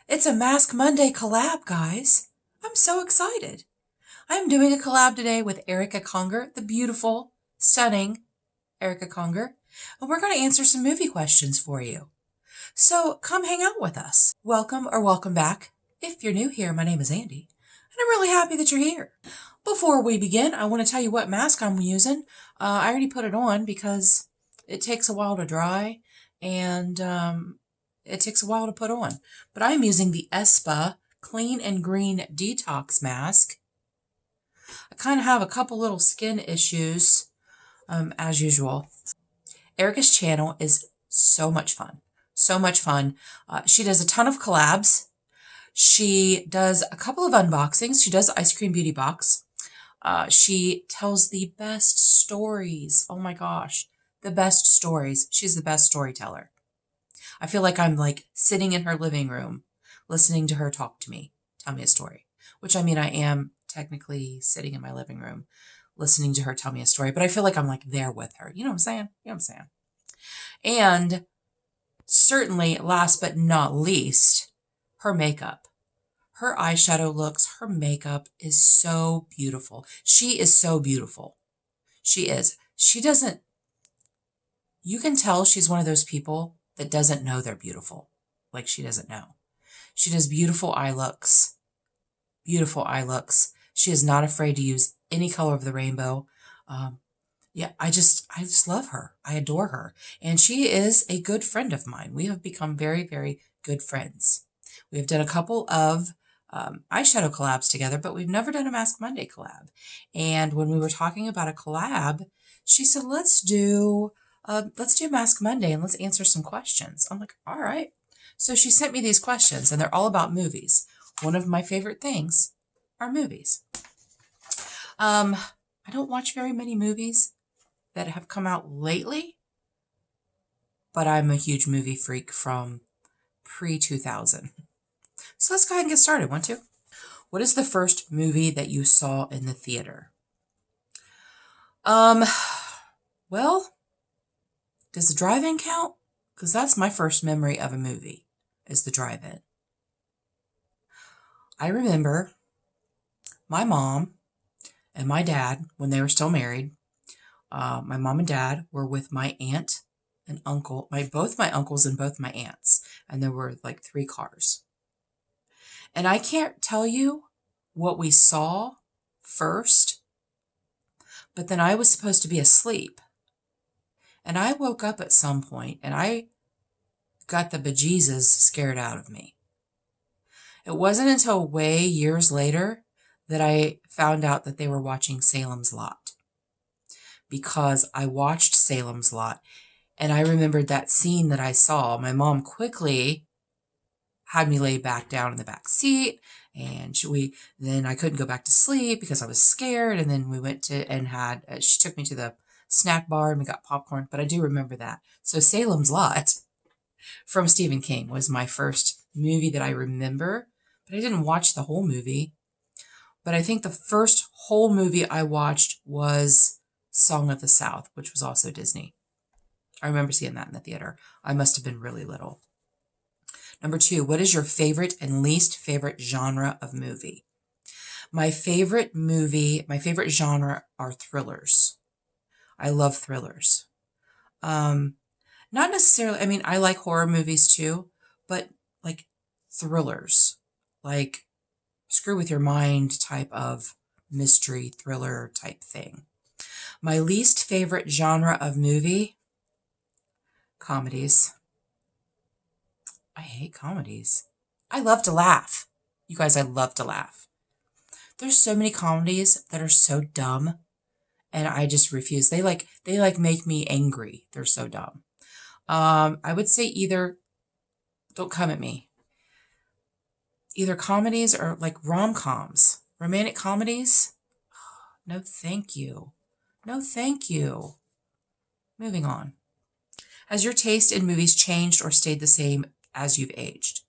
It's a Mask Monday collab, guys. I'm so excited. I'm doing a collab today with Erica Conger, the beautiful, stunning Erica Conger, and we're going to answer some movie questions for you. So come hang out with us. Welcome or welcome back. If you're new here, my name is Andi, and I'm really happy that you're here. Before we begin, I want to tell you what mask I'm using. I already put it on because it takes a while to dry, and it takes a while to put on. But I'm using the Espa Clean and Green Detox Mask. I kind of have a couple little skin issues, as usual. Erica's channel is so much fun. So much fun. She does a ton of collabs. She does a couple of unboxings. She does Ice Cream Beauty Box. She tells the best stories. Oh my gosh. The best stories. She's the best storyteller. I feel like I'm like sitting in her living room, listening to her talk to me, tell me a story. Which, I mean, I am technically sitting in my living room, listening to her tell me a story, but I feel like I'm like there with her. You know what I'm saying? You know what I'm saying? And certainly, last but not least, her makeup. Her eyeshadow looks, her makeup is so beautiful. She is so beautiful. She is. She doesn't, you can tell she's one of those people that doesn't know they're beautiful. Like she doesn't know. She does beautiful eye looks. Beautiful eye looks. She is not afraid to use any color of the rainbow. Yeah, I just love her. I adore her. And she is a good friend of mine. We have become very, very good friends. We have done a couple of eyeshadow collabs together, but we've never done a Mask Monday collab. And when we were talking about a collab, she said, let's do Mask Monday and let's answer some questions. I'm like, all right. So she sent me these questions and they're all about movies. One of my favorite things are movies. I don't watch very many movies that have come out lately, but I'm a huge movie freak from pre-2000. So let's go ahead and get started. Want to? What is the first movie that you saw in the theater? Well, does the drive-in count? Because that's my first memory of a movie, is the drive-in. I remember my mom and my dad, when they were still married, my mom and dad were with my aunt and uncle, both my uncles and both my aunts, and there were like 3 cars. And I can't tell you what we saw first, but then I was supposed to be asleep. And I woke up at some point and I got the bejesus scared out of me. It wasn't until way years later that I found out that they were watching Salem's Lot. Because I watched Salem's Lot and I remembered that scene that I saw. My mom quickly had me lay back down in the back seat, and then I couldn't go back to sleep because I was scared. And then we went to and had she took me to the snack bar and we got popcorn. But I do remember that. So Salem's Lot from Stephen King was my first movie that I remember, but I didn't watch the whole movie. But I think the first whole movie I watched was Song of the South, which was also Disney. I remember seeing that in the theater. I must have been really little. Number 2, what is your favorite and least favorite genre of movie? My favorite genre are thrillers. I love thrillers. Not necessarily, I mean, I like horror movies too, but like thrillers, like screw with your mind type of mystery thriller type thing. My least favorite genre of movie, comedies. I hate comedies. I love to laugh. You guys, I love to laugh. There's so many comedies that are so dumb, and I just refuse. They make me angry. They're so dumb. I would say either, don't come at me, either comedies or like rom-coms, romantic comedies. No, thank you. No, thank you. Moving on. Has your taste in movies changed or stayed the same as you've aged?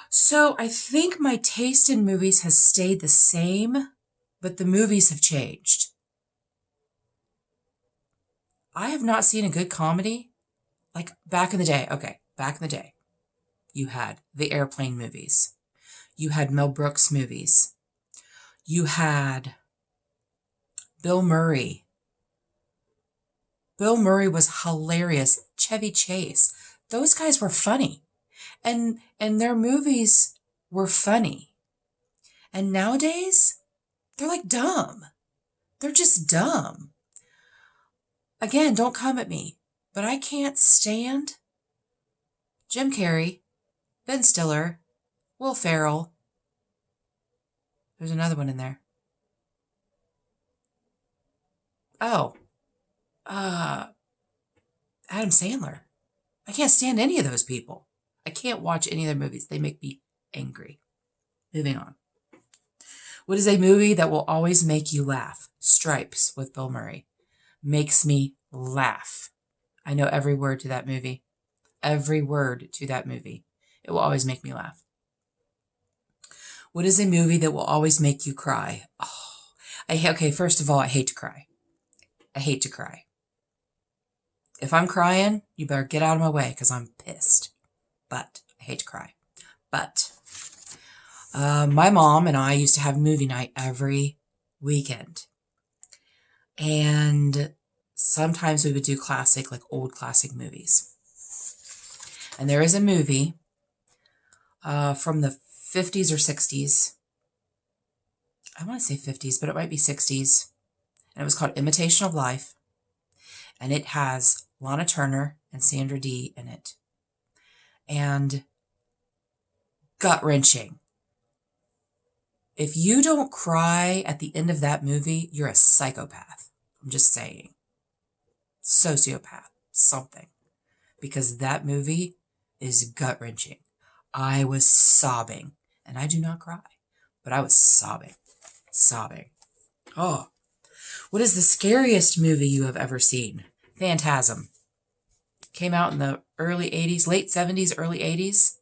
So I think my taste in movies has stayed the same, but the movies have changed. I have not seen a good comedy like back in the day. Okay, back in the day. You had the Airplane movies. You had Mel Brooks movies. You had Bill Murray. Bill Murray was hilarious. Chevy Chase. Those guys were funny. And their movies were funny. And nowadays, they're like dumb. They're just dumb. Again, don't come at me, but I can't stand Jim Carrey, Ben Stiller, Will Ferrell. There's another one in there. Oh, Adam Sandler. I can't stand any of those people. I can't watch any of their movies. They make me angry. Moving on. What is a movie that will always make you laugh? Stripes with Bill Murray. Makes me laugh. I know every word to that movie. Every word to that movie. It will always make me laugh. What is a movie that will always make you cry? Okay, first of all, I hate to cry. I hate to cry. If I'm crying, you better get out of my way because I'm pissed. But I hate to cry. But my mom and I used to have movie night every weekend. And sometimes we would do old classic movies. And there is a movie from the 50s or 60s. I want to say 50s, but it might be 60s. And it was called Imitation of Life. And it has Lana Turner and Sandra Dee in it. And gut-wrenching. If you don't cry at the end of that movie, you're a psychopath. I'm just saying. Sociopath. Something. Because that movie is gut-wrenching. I was sobbing. And I do not cry. But I was sobbing. Sobbing. Oh. What is the scariest movie you have ever seen? Phantasm. Came out in the early 80s, late 70s, early 80s.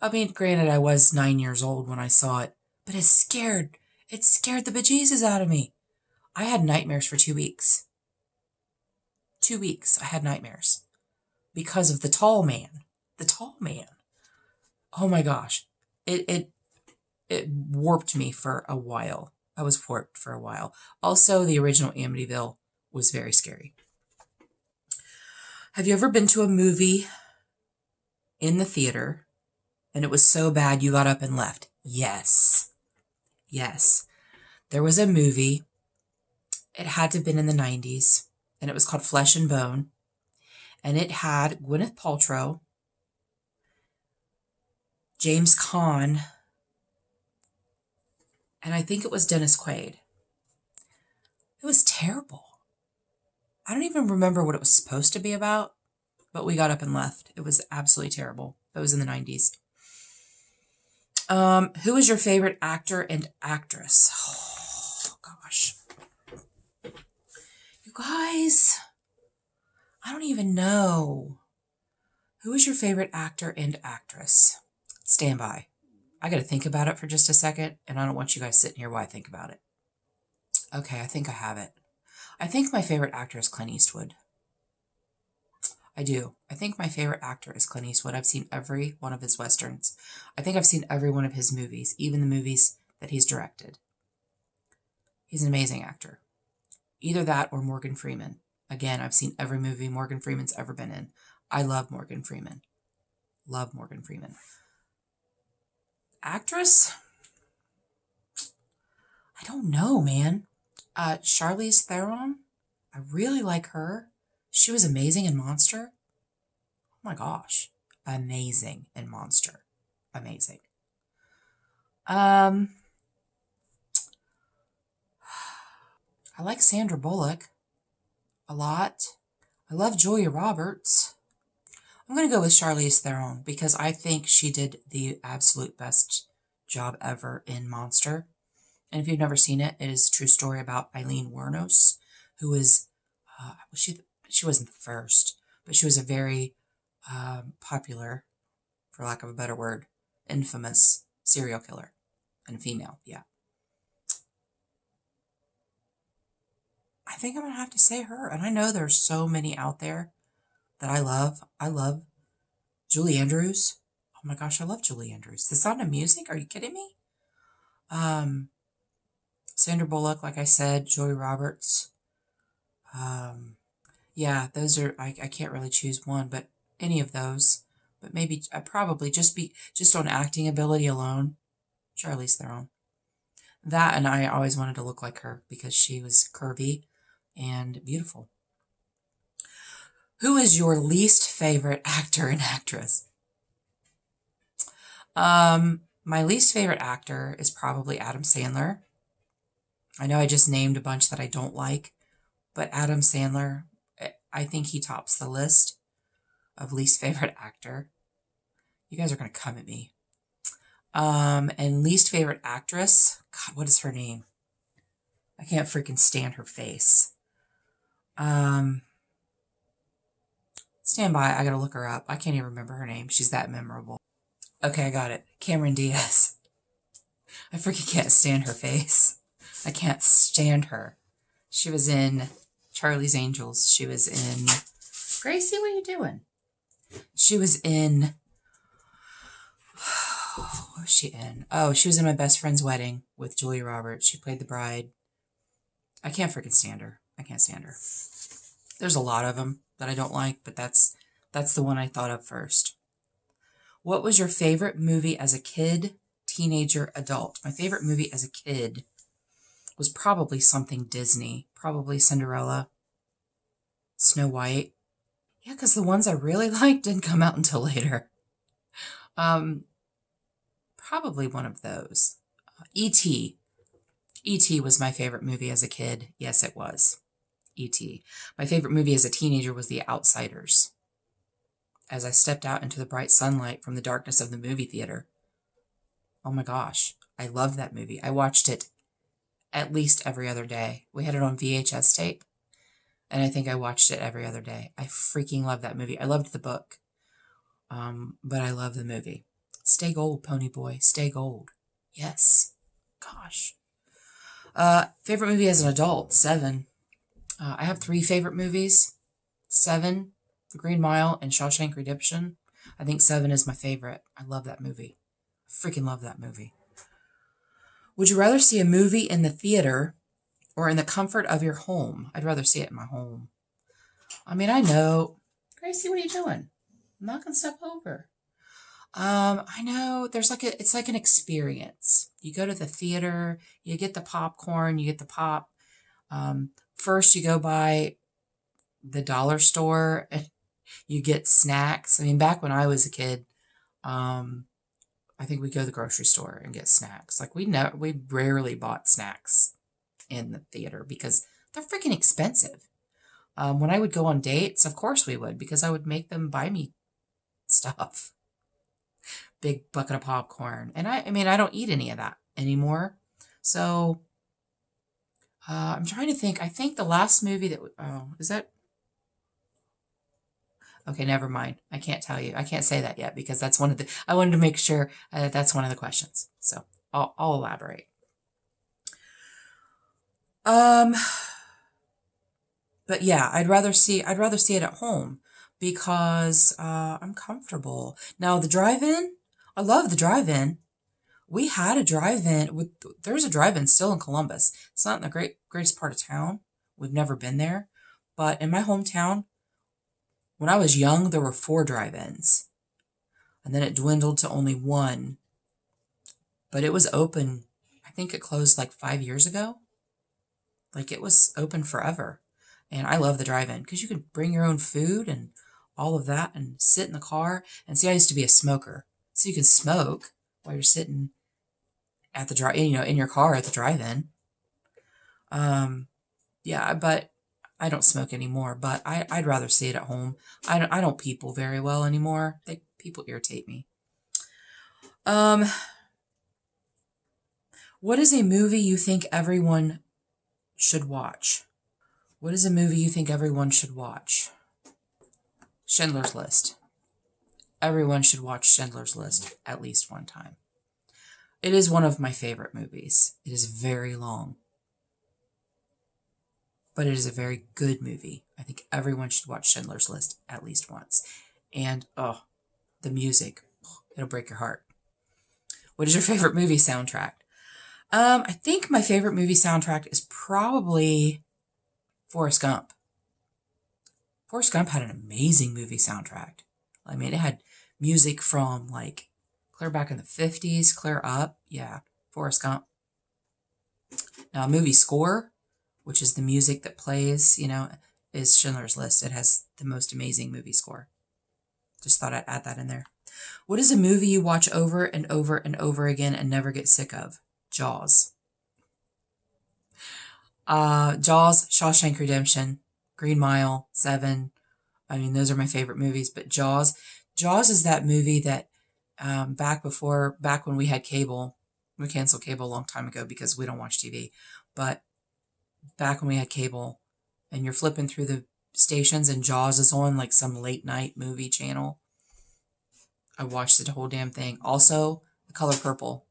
I mean, granted, I was 9 years old when I saw it, but it scared the bejesus out of me. I had nightmares for 2 weeks. 2 weeks, I had nightmares. Because of the tall man. The tall man. Oh my gosh. It warped me for a while. I was warped for a while. Also, the original Amityville was very scary. Have you ever been to a movie in the theater and it was so bad you got up and left? Yes. Yes. There was a movie. It had to have been in the 90s. And it was called Flesh and Bone. And it had Gwyneth Paltrow, James Caan, and I think it was Dennis Quaid. It was terrible. I don't even remember what it was supposed to be about, but we got up and left. It was absolutely terrible. It was in the 90s. Who is your favorite actor and actress? Oh, gosh. You guys, I don't even know. Who is your favorite actor and actress? Stand by. I got to think about it for just a second, and I don't want you guys sitting here while I think about it. Okay, I think I have it. I think my favorite actor is Clint Eastwood. I do. I think my favorite actor is Clint Eastwood. I've seen every one of his westerns. I think I've seen every one of his movies, even the movies that he's directed. He's an amazing actor. Either that or Morgan Freeman. Again, I've seen every movie Morgan Freeman's ever been in. I love Morgan Freeman. Love Morgan Freeman. Actress? I don't know, man. Charlize Theron? I really like her. She was amazing in Monster. Oh my gosh. Amazing in Monster. Amazing. I like Sandra Bullock a lot. I love Julia Roberts. I'm going to go with Charlize Theron because I think she did the absolute best job ever in Monster. And if you've never seen it, it is a true story about Eileen Wuornos, who was, she wasn't the first, but she was a very popular, for lack of a better word, infamous serial killer. And a female, yeah. I think I'm going to have to say her. And I know there's so many out there that I love. I love Julie Andrews. Oh my gosh, I love Julie Andrews. The Sound of Music? Are you kidding me? Sandra Bullock, like I said, Joy Roberts. Yeah, those are, I can't really choose one, but any of those. But maybe I probably just on acting ability alone, Charlize Theron. That, and I always wanted to look like her because she was curvy and beautiful. Who is your least favorite actor and actress? My least favorite actor is probably Adam Sandler. I know I just named a bunch that I don't like, but Adam Sandler, I think he tops the list of least favorite actor. You guys are going to come at me. And least favorite actress, God, what is her name? I can't freaking stand her face. Stand by, I gotta look her up. I can't even remember her name. She's that memorable. Okay, I got it. Cameron Diaz. I freaking can't stand her face. I can't stand her. She was in Charlie's Angels. She was in... Gracie, what are you doing? She was in... What was she in? Oh, she was in My Best Friend's Wedding with Julia Roberts. She played the bride. I can't freaking stand her. I can't stand her. There's a lot of them that I don't like, but that's the one I thought of first. What was your favorite movie as a kid, teenager, adult? My favorite movie as a kid was probably something Disney. Probably Cinderella, Snow White. Yeah, because the ones I really liked didn't come out until later. Probably one of those. E.T. E.T. was my favorite movie as a kid. Yes, it was. E.T. My favorite movie as a teenager was The Outsiders. As I stepped out into the bright sunlight from the darkness of the movie theater. Oh my gosh, I loved that movie. I watched it at least every other day. We had it on VHS tape, and I think I watched it every other day. I freaking loved that movie. I loved the book, but I love the movie. Stay gold, pony boy. Stay gold. Yes. Gosh. Favorite movie as an adult? Seven. I have 3 favorite movies. Seven, The Green Mile, and Shawshank Redemption. I think Seven is my favorite. I love that movie. I freaking love that movie. Would you rather see a movie in the theater or in the comfort of your home? I'd rather see it in my home. I mean, I know. Gracie, what are you doing? I'm knocking stuff over. I know there's it's like an experience. You go to the theater, you get the popcorn, you get the pop. First you go by the dollar store and you get snacks. I mean, back when I was a kid, I think we'd go to the grocery store and get snacks. Like we rarely bought snacks in the theater because they're freaking expensive. When I would go on dates, of course we would, because I would make them buy me stuff. Big bucket of popcorn. And I mean, I don't eat any of that anymore. So, I'm trying to think. I think the last movie that, is that? Okay, never mind. I can't tell you. I can't say that yet because that's one of the, I wanted to make sure that's one of the questions. So I'll elaborate. But yeah, I'd rather see it at home because, I'm comfortable. Now the drive-in, I love the drive-in. We had a drive-in there's a drive-in still in Columbus. It's not in the greatest part of town. We've never been there, but in my hometown, when I was young, there were 4 drive-ins, and then it dwindled to only 1, but it was open. I think it closed like 5 years ago. Like it was open forever, and I love the drive-in because you can bring your own food and all of that and sit in the car. And see, I used to be a smoker, so you can smoke while you're sitting at the in your car at the drive-in. Yeah, but I don't smoke anymore, but I'd rather see it at home. I don't people very well anymore. People irritate me. What is a movie you think everyone should watch? What is a movie you think everyone should watch? Schindler's List. Everyone should watch Schindler's List at least one time. It is one of my favorite movies. It is very long, but it is a very good movie. I think everyone should watch Schindler's List at least once. And, the music, it'll break your heart. What is your favorite movie soundtrack? I think my favorite movie soundtrack is probably Forrest Gump. Forrest Gump had an amazing movie soundtrack. I mean, it had music from like clear back in the 50s, clear up. Yeah, Forrest Gump. Now, a movie score, which is the music that plays, is Schindler's List. It has the most amazing movie score. Just thought I'd add that in there. What is a movie you watch over and over and over again and never get sick of? Jaws. Jaws, Shawshank Redemption, Green Mile, Seven. I mean, those are my favorite movies. But Jaws is that movie that back when we had cable, we canceled cable a long time ago because we don't watch TV. But back when we had cable and you're flipping through the stations and Jaws is on like some late night movie channel, I watched the whole damn thing. Also, The Color Purple.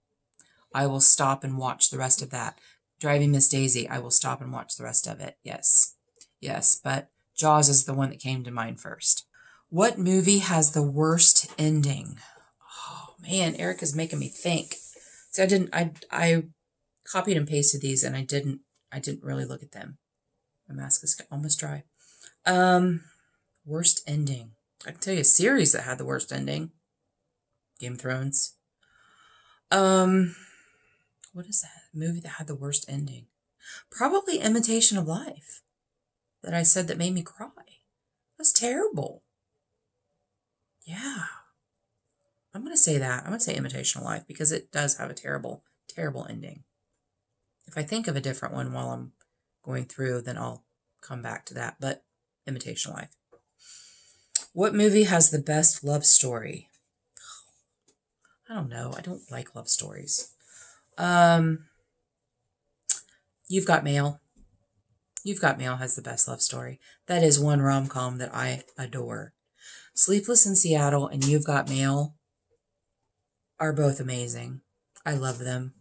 I will stop and watch the rest of that. Driving Miss Daisy, I will stop and watch the rest of it. Yes, but Jaws is the one that came to mind first. What movie has the worst ending? Oh man, Erica's making me think. See, I copied and pasted these and I didn't really look at them. My mask is almost dry. Worst ending. I can tell you a series that had the worst ending. Game of Thrones. What is that movie that had the worst ending? Probably Imitation of Life. That I said that made me cry. That's terrible. Yeah. I'm going to say that. I'm going to say Imitation of Life because it does have a terrible, terrible ending. If I think of a different one while I'm going through, then I'll come back to that. But Imitation of Life. What movie has the best love story? I don't know. I don't like love stories. You've Got Mail. You've Got Mail has the best love story. That is one rom-com that I adore. Sleepless in Seattle and You've Got Mail are both amazing. I love them.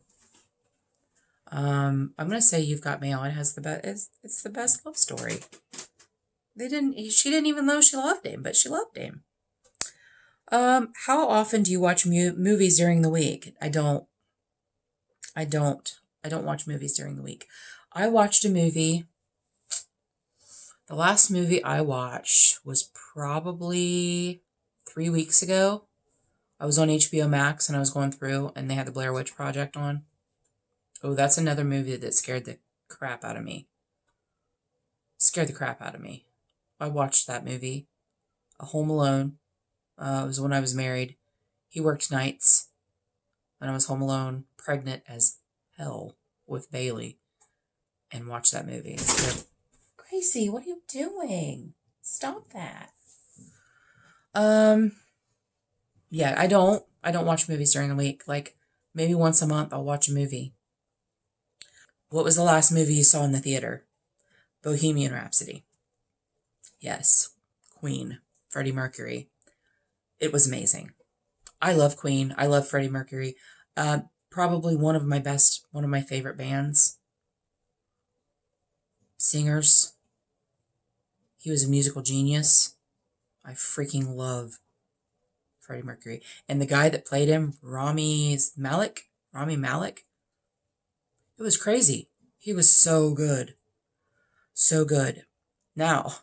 I'm going to say You've Got Mail. It has the best. It's the best love story. She didn't even know she loved him, but she loved him. How often do you watch movies during the week? I don't watch movies during the week. I watched a movie. The last movie I watched was probably 3 weeks ago. I was on HBO Max and I was going through and they had the Blair Witch Project on. Oh, that's another movie that scared the crap out of me. Scared the crap out of me. I watched that movie. A Home Alone. It was when I was married. He worked nights. And I was home alone, pregnant as hell with Bailey. And watched that movie. It's good. Gracie, what are you doing? Stop that. Yeah, I don't watch movies during the week. Like, maybe once a month I'll watch a movie. What was the last movie you saw in the theater? Bohemian Rhapsody. Yes. Queen. Freddie Mercury. It was amazing. I love Queen. I love Freddie Mercury. Probably one of my favorite bands. Singers. He was a musical genius. I freaking love Freddie Mercury. And the guy that played him, Rami Malek. It was crazy. He was so good. So good. Now,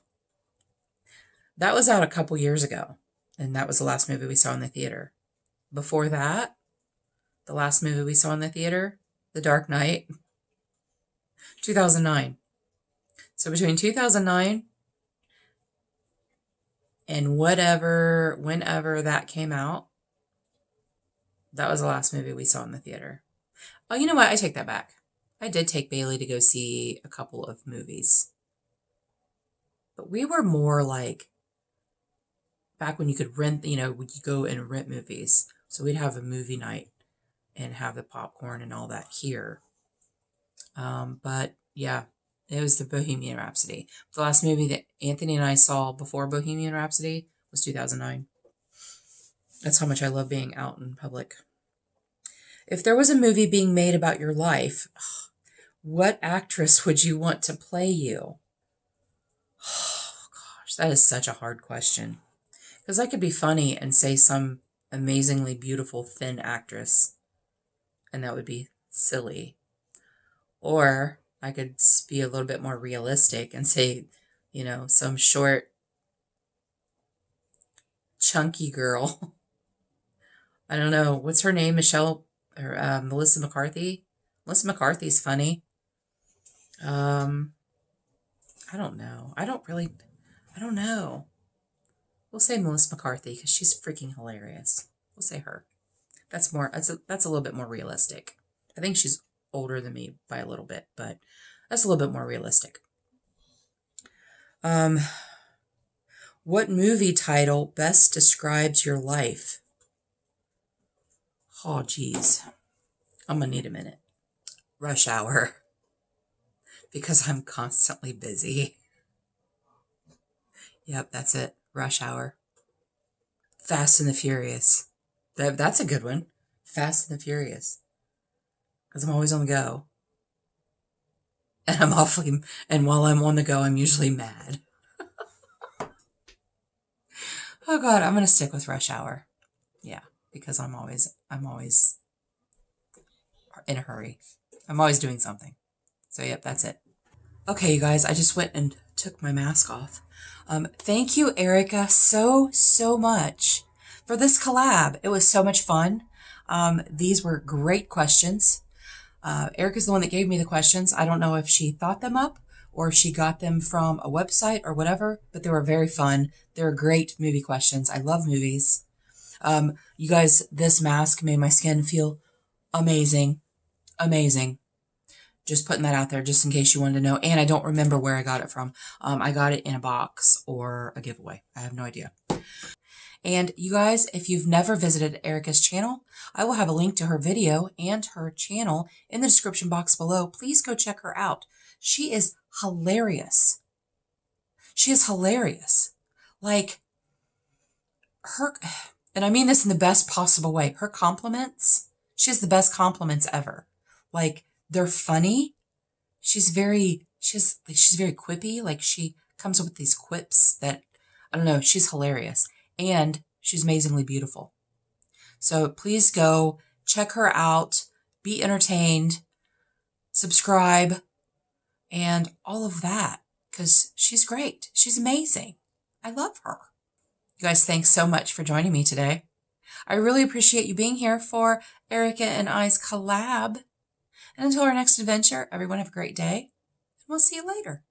that was out a couple years ago. And that was the last movie we saw in the theater. Before that, the last movie we saw in the theater, The Dark Knight, 2009. So between 2009 and whenever that came out, that was the last movie we saw in the theater. Oh, you know what? I take that back. I did take Bailey to go see a couple of movies. But we were more like back when you could rent, when you go and rent movies. So we'd have a movie night and have the popcorn and all that here. But yeah, it was the Bohemian Rhapsody. The last movie that Anthony and I saw before Bohemian Rhapsody was 2009. That's how much I love being out in public. If there was a movie being made about your life, what actress would you want to play you? Oh, gosh, that is such a hard question. Because I could be funny and say some amazingly beautiful thin actress, and that would be silly. Or I could be a little bit more realistic and say, some short, chunky girl. I don't know. What's her name? Melissa McCarthy? Melissa McCarthy's funny. I don't know. I don't know. We'll say Melissa McCarthy because she's freaking hilarious. We'll say her. That's a little bit more realistic. I think she's older than me by a little bit, but that's a little bit more realistic. What movie title best describes your life? Oh, geez. I'm gonna need a minute. Rush Hour. Because I'm constantly busy. Yep, that's it. Rush Hour. Fast and the Furious. That's a good one. Fast and the Furious. Because I'm always on the go. And while I'm on the go, I'm usually mad. Oh God, I'm going to stick with Rush Hour. Yeah, because I'm always in a hurry. I'm always doing something. So yep, that's it. Okay, you guys, I just went and took my mask off. Thank you, Erica, so much for this collab. It was so much fun. These were great questions. Erica's the one that gave me the questions. I don't know if she thought them up or if she got them from a website or whatever, but they were very fun. They were great movie questions. I love movies. You guys, this mask made my skin feel amazing. Amazing. Just putting that out there just in case you wanted to know. And I don't remember where I got it from. I got it in a box or a giveaway. I have no idea. And you guys, if you've never visited Erica's channel, I will have a link to her video and her channel in the description box below. Please go check her out. She is hilarious. She is hilarious. Like, and I mean this in the best possible way, her compliments, she has the best compliments ever. Like, they're funny. She's very quippy. Like, she comes up with these quips that, I don't know, she's hilarious. And she's amazingly beautiful. So please go check her out, be entertained, subscribe, and all of that, because she's great. She's amazing. I love her. You guys, thanks so much for joining me today. I really appreciate you being here for Erica and I's collab. And until our next adventure, everyone have a great day, and we'll see you later.